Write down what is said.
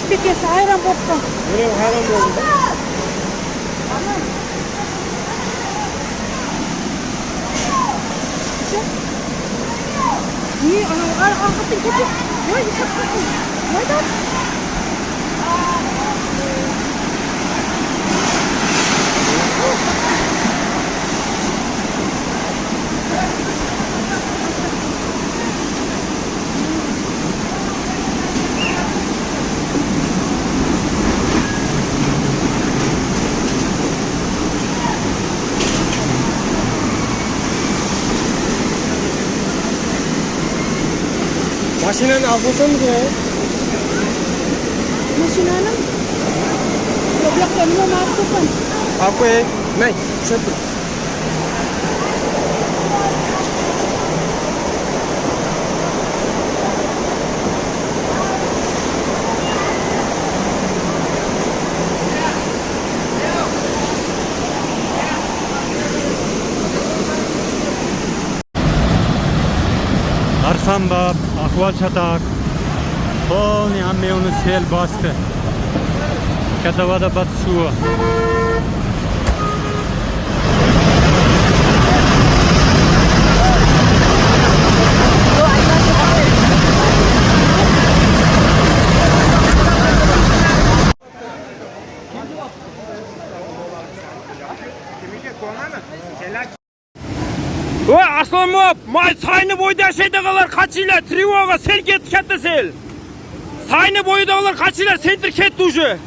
Şipekesi hayran boktan. Nereye hayran oldu? Niye? Arkasını kötü. Vay bir saklasın. Neden? Maşinanın almasanız ya. Maşinanın yoklaklarına mahsupan. Aku ne? Şöyle. Arsambab, Ahval Çatak, polni hammeuni sel bastı. Katavada bat suva. Voy Aslanmop, may sayını boyda şeydagalar kaçıyla Trivoga sel ketdi katta sel. Sayını boydagilar kaçıyla sentir ketdi uje.